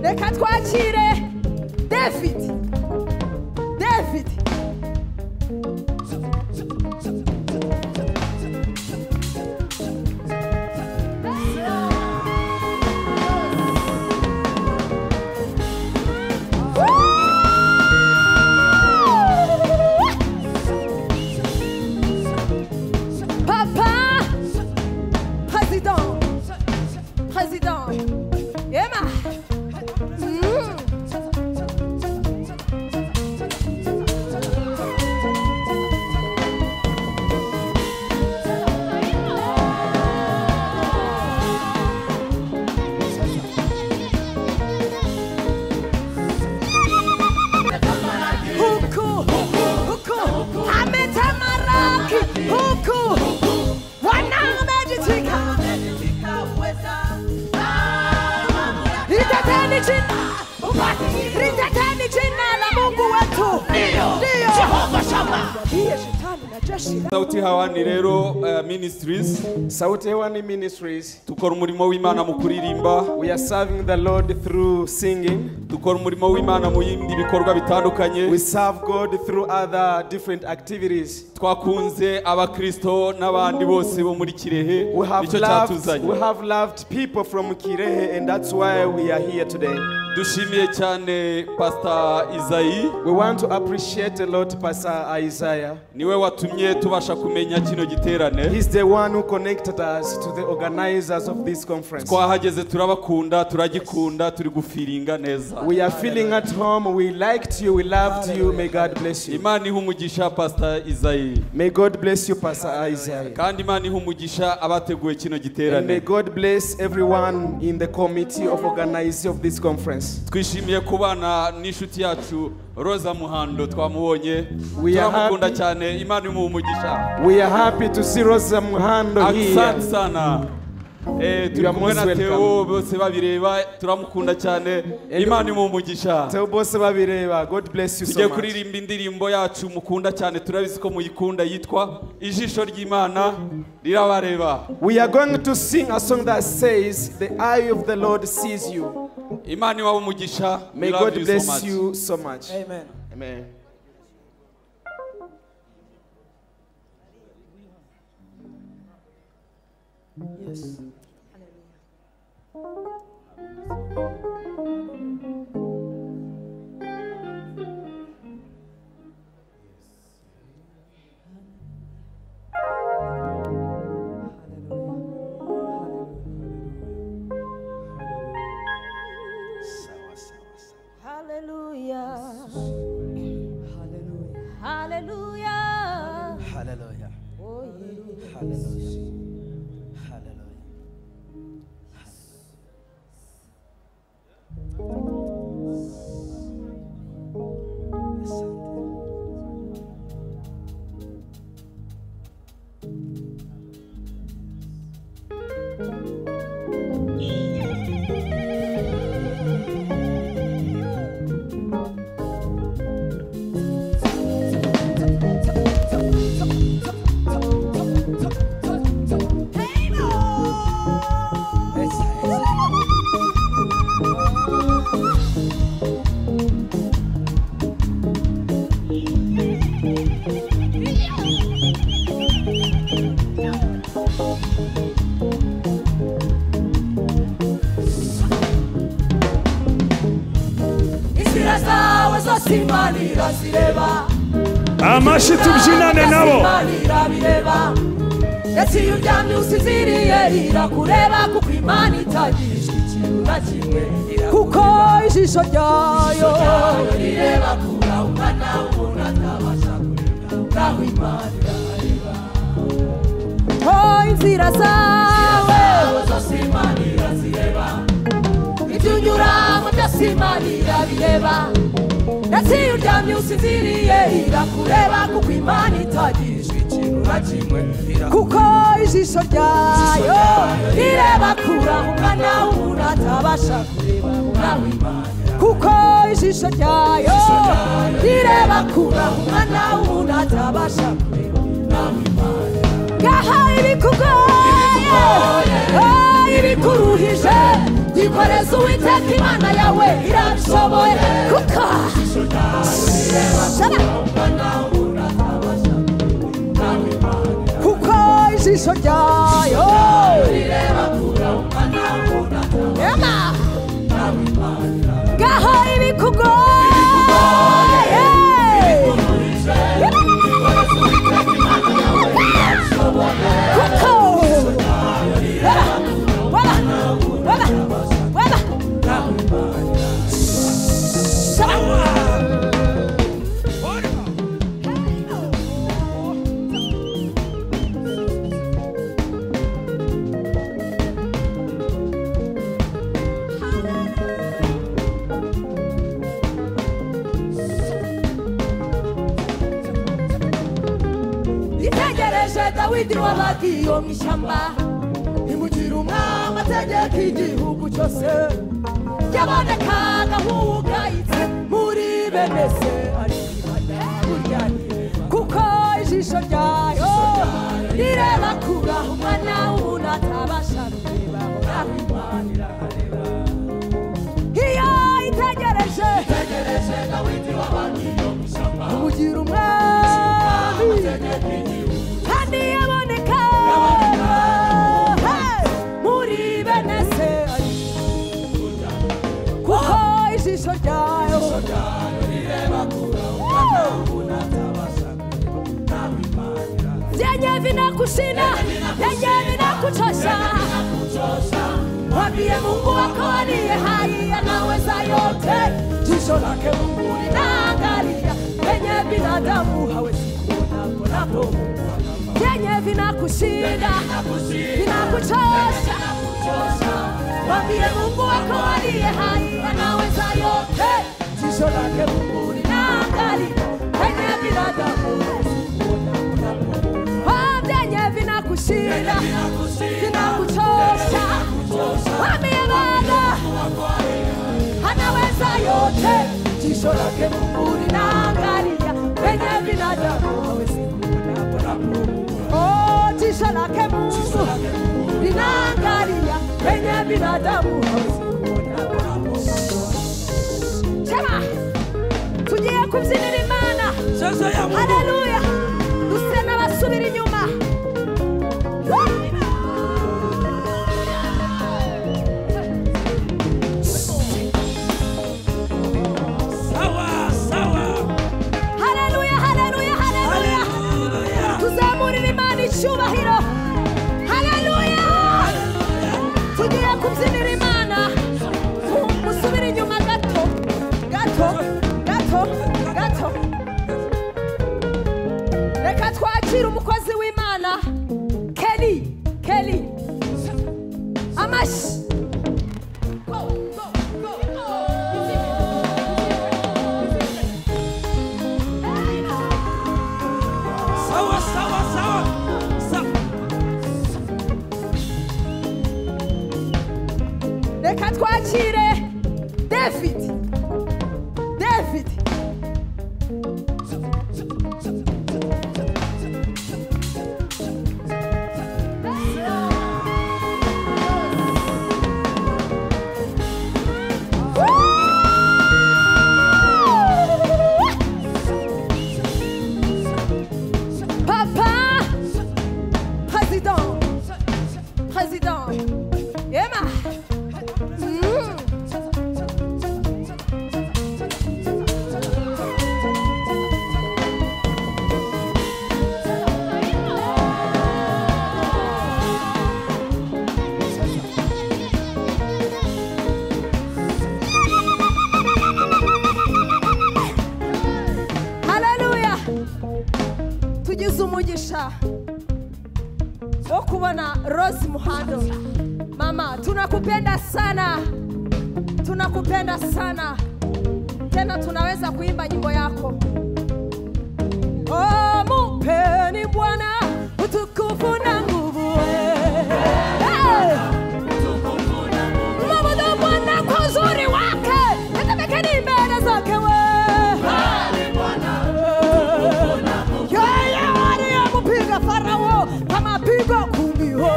reka twakire David. Papa, président, Emma. Sauti Hewani rero ministries. Sauti Hewani ministries. Tukora umurimo w'Imana mu kuririmba. We are serving the Lord through singing. Tukora umurimo w'Imana mu yindi bikorwa bitandukanye. We serve God through other different activities. Twakunze abakristo n'abandi bose bo muri Kirehe. We have loved people from Kirehe, and that's why we are here today. Dushimiye cyane Pastor Isaïe. We want to appreciate a lot Pastor Isaiah. Niwe watumye tubasha kumenya kino giterane. He's the one who connected us to the organizers of this conference. Twahageze turabakunda, turagikunda, turi gufiringa neza. We are feeling at home. We liked you. We loved you. May God bless you. Imana ihumugisha Pastor Isaïe. May God bless you Pastor Isaiah. Kandi Imana ihumugisha abateguye kino giterane. May God bless everyone in the committee of organizing of this conference. Twishimiye kubana n'ishuti yacu Rosa Muhando twamubonye. Turamukunda cyane, Imana imumugisha. We are happy to see Rosa Muhando here. Asante sana. Turi kumwe na Theo bose babireba, turamukunda cyane, Imana imumugisha. Theo bose babireba, God bless you so much. Tugiye kuririmba indirimbo yacu mukunda cyane, turabizi ko muyikunda, yitwa Ijisho ry'Imana rirabareba. We are going to sing a song that says the eye of the Lord sees you. Imana imumugisha. May God bless you so much. Amen. Amen. Yes. Hallelujah. Hallelujah. Hallelujah. Hallelujah. Oh yeah. Hallelujah. Amashi tubyinane nabo. Ndetse iyo uryamye usinziriye irakureba kuko Imana itagishwa ikintu na kimwe, kuko ijisho ryayo rireba kure umwana w'umuntu atabasha kureba, naho Imana irareba. Oh, inzira zawe zose Imana irazireba, ibyo unyuramo byose Imana irabireba. Ndetse iyo uryamye usinziriye irakureba kuko Imana itagishwa ikintu na kimwe, kuko ijisho ryayo rireba kure umwana w'umuntu atabasha kureba, naho Imana, kuko ijisho ryayo rireba kure umwana w'umuntu atabasha kureba, naho Imana. Ngaha ibikugoye, ibikuruhije ikoreze uwiteka imana yawe irabishoboye kuko kuko ijisho ryayo ema gaho ibikugoye kuko Dawidi wabagiye mu ishyamba imugira umwami ategeka igihugu cyose yabonekaga nk'uwugayitse muri bene se kuko ijisho ryayo rireba kure aho umwana w'umuntu atabasha kureba iyo itegereje Dawidi wabagiye mu ishyamba imugira umwami kandi yaboneka muri bene se kuko ijisho ryayo rireba kure umwana w'umuntu atabasha vyenye vinakushinda vyenye vinakuchosha mwambie Mungu wako aliye hai anaweza yote jisho lake Mungu linaangalia venye binadamu hawezi kuona vyenye vinakushinda vinakuchosha mwambie Mungu wako aliye hai anaweza yote jisho lake Mungu linaangalia venye binadamu vyenye vinakushinda vinakuchosha mwambie Baba anaweza yote jisho lake Mungu linaangalia venye binadamu hawezi jisho lake Mungu linaangalia venye binadamu hawezi Chema tugiye kubyinira Imana haleluya dusena basubira inyuma sawa haleluya haleluya haleluya tuzamurira Imana icyubahiro haleluya tugiye kubyinira Imana musubira inyuma gato reka twakira umukozi w'Imana Kelly amashi reka twakire David Papa président Emma umugisha wo kubona Rose Muhando. Mama, tunakupenda sana, tena tunaweza kuimba nyimbo yako. Oh, mupeni Bwana utukufu na nguvu. Mwabudu Bwana kwa uzuri wake, tetemekeni mbele zake wewe. Farao kama pigo kumbi ho.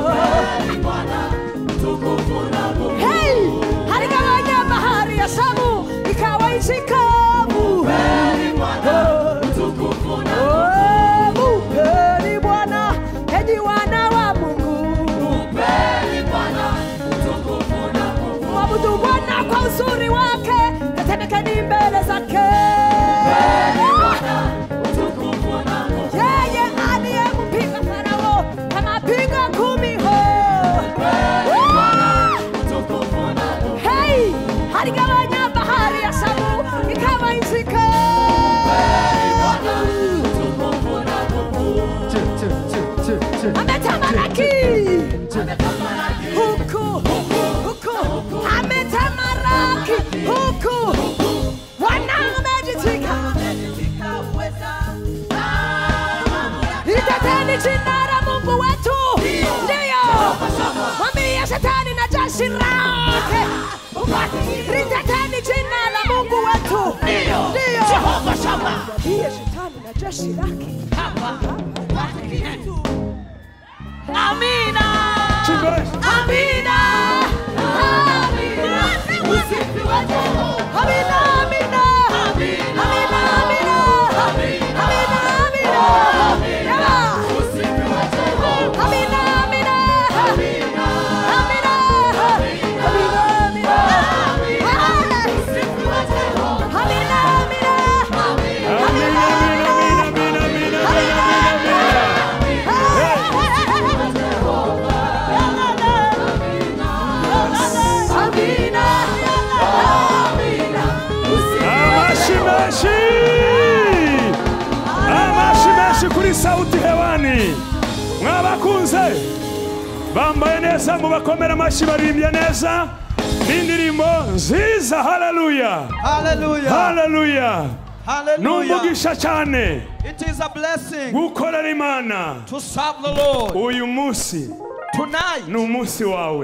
Mupeni Bwana utukufu na nguvu. Shetani mbele zake. Yeye aliyempiga Farao anapiga kumiho. Hey, aligawanya bahari ya Shamu ikawa nchi kavu. Ametamalaki huku ametamalaki huku wanamejitika. Liteteni jina la Mungu wetu, ndio mwambie Shetani na jeshi lake. Liteteni jina la Mungu wetu, ndio Jehova Shama. Mwambie Shetani na jeshi lake. Amina. Amina. Amina. Usifiwe Jehova. Amina. Amina. Amina. Amina. Amina. Amina. Amina. Usifiwe Jehova. Amina. Amina. Amina. Amina. Amina. Amina. Usifiwe Jehova. Amina. Amina. Amina. Amashi kuri Sauti Hewani. Mwabakunze bambaye neza, mubakomera amashi, baririmbye neza, n'indirimbo nziza. Haleluya, haleluya, haleluya, haleluya. Numugisha cyane. It is a blessing gukorera Imana, to serve the Lord. Uyu munsi tonight ni umunsi wawe.